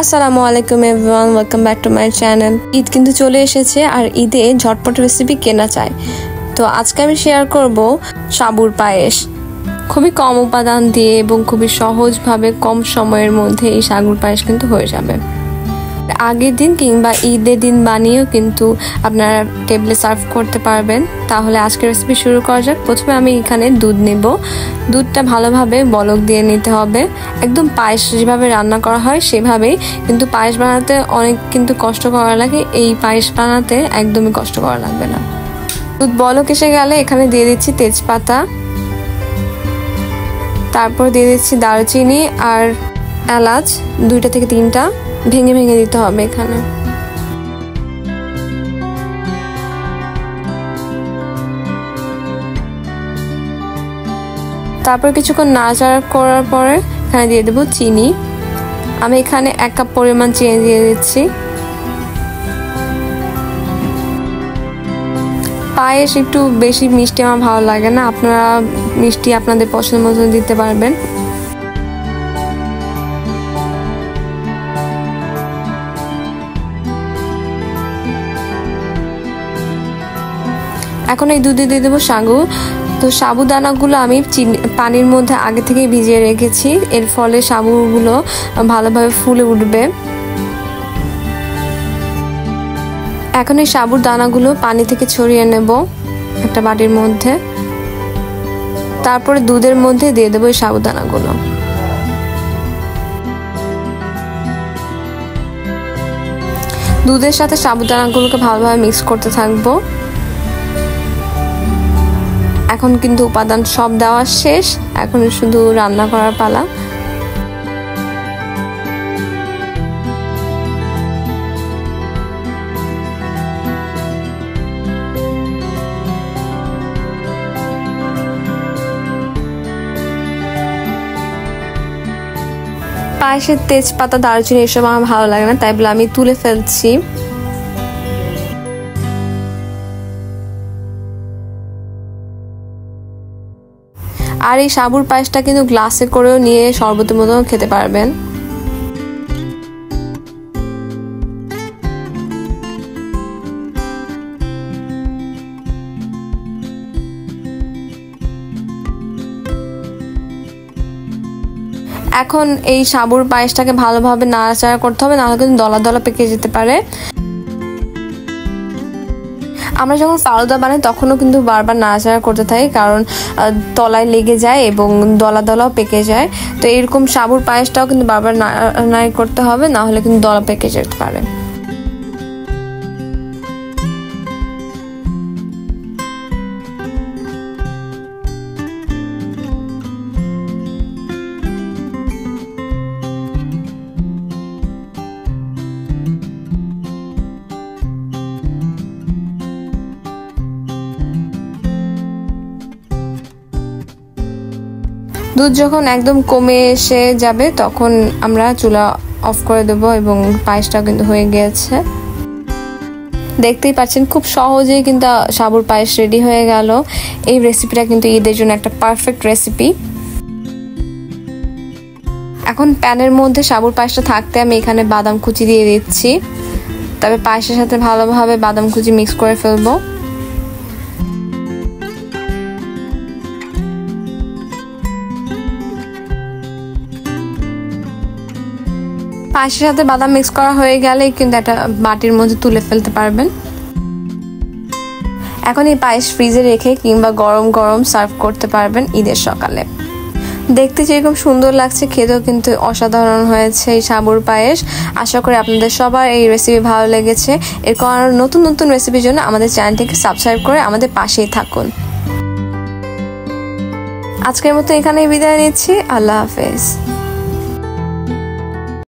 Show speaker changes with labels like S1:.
S1: আসসালামু আলাইকুম everyone, welcome back to my channel. Eid কিন্তু চলে এসেছে আর ঈদে ঝটপট রেসিপি কেনা চাই। তো আজকে আমি শেয়ার করব সাবুর পায়েস। খুবই কম উপাদান দিয়ে এবং খুবই সহজভাবে কম সময়ের মধ্যে এই সাবুর পায়েস কিন্তু হয়ে যাবে। আগের দিন কিংবা ঈদের দিন বানিয়েও কিন্তু আপনারা টেবিলে সার্ভ করতে পারবেন। তাহলে আজকের রেসিপি শুরু করা যাক। প্রথমে আমি এখানে দুধ নেব। দুধটা ভালোভাবে বলক দিয়ে নিতে হবে। একদম পায়েস যেভাবে রান্না করা হয় সেভাবেই, কিন্তু পায়েস বানাতে অনেক কিন্তু কষ্ট করা লাগে। এই পায়েস বানাতে একদমই কষ্ট করা লাগবে না। দুধ বলক এসে গেলে এখানে দিয়ে দিচ্ছি তেজপাতা, তারপর দিয়ে দিচ্ছি দারুচিনি আর এলাচ 2টা থেকে 3টা ভেঙে ভেঙে দিতে হবে এখানে। তারপর কিছুক্ষণ নাড়াচাড়া করার পরে এখানে দিয়ে দেবো চিনি। আমি এখানে 1 কাপ পরিমাণ চিনি দিয়ে দিচ্ছি। পায়েস একটু বেশি মিষ্টি আমার ভালো লাগে না, আপনারা মিষ্টি আপনাদের পছন্দ মতো দিতে পারবেন। এখন এই দুধে দিয়ে দেবো সাগু। তো সাবুদানাগুলো আমি পানির মধ্যে আগে থেকে ভিজিয়ে রেখেছি, এর ফলে সাবুগুলো ভালোভাবে ফুলে উঠবে। এখন এই সাবুর দানাগুলো পানি থেকে ছড়িয়ে নেব একটা বাটির মধ্যে। তারপরে দুধের মধ্যে দিয়ে দেবো এই সাবুদানাগুলো। দুধের সাথে সাবুদানাগুলোকে ভালোভাবে মিক্স করতে থাকবো। এখন কিন্তু উপাদান সব দেওয়া শেষ, এখন শুধু রান্না করার পালা। পায়েসের তেজপাতা দারুচিনি এসব আমার ভালো লাগে না, তাই বলে আমি তুলে ফেলছি। আর এই সাবুর পায়েসটা কিন্তু গ্লাসে করেও নিয়ে শরবতের মতো খেতে পারবেন। এখন এই সাবুর পায়েসটাকে ভালোভাবে নাড়াচাড়া করতে হবে, নাহলে কিন্তু দলা দলা পেকে যেতে পারে। আমরা যখন ফালুদা বানাই তখনও কিন্তু বারবার নাড়াচাড়া করতে থাকি, কারণ তলায় লেগে যায় এবং দলা দলাও পেকে যায়। তো এরকম সাবুর পায়েসটাও কিন্তু বারবার নাড়াচাড়া করতে হবে, না হলে কিন্তু দলা পেকে যেতে পারে। দুধ যখন একদম কমে এসে যাবে তখন আমরা চুলা অফ করে দেবো এবং পায়েসটা কিন্তু হয়ে গিয়েছে। দেখতেই পাচ্ছেন খুব সহজেই কিন্তু সাবুর পায়েস রেডি হয়ে গেল। এই রেসিপিটা কিন্তু ঈদের জন্য একটা পারফেক্ট রেসিপি। এখন প্যানের মধ্যে সাবুর পায়েসটা থাকতে আমি এখানে বাদাম কুচি দিয়ে দিচ্ছি, তবে পায়েসের সাথে ভালোভাবে বাদাম কুচি মিক্স করে ফেলবো। পায়েসের সাথে বাদাম মিক্স করা হয়ে গেলেই কিন্তু একটা বাটির মধ্যে তুলে ফেলতে পারবেন। এখন এই পায়েস ফ্রিজে রেখে কিংবা গরম গরম সার্ভ করতে পারবেন ঈদের সকালে। দেখতে যেরকম সুন্দর লাগছে, খেতেও কিন্তু অসাধারণ হয়েছে এই সাবুর পায়েস। আশা করি আপনাদের সবার এই রেসিপি ভালো লেগেছে। এরকম আরো নতুন নতুন রেসিপির জন্য আমাদের চ্যানেলটিকে সাবস্ক্রাইব করে আমাদের পাশেই থাকুন। আজকের মতো এখানেই বিদায় নিচ্ছি। আল্লাহ হাফেজ।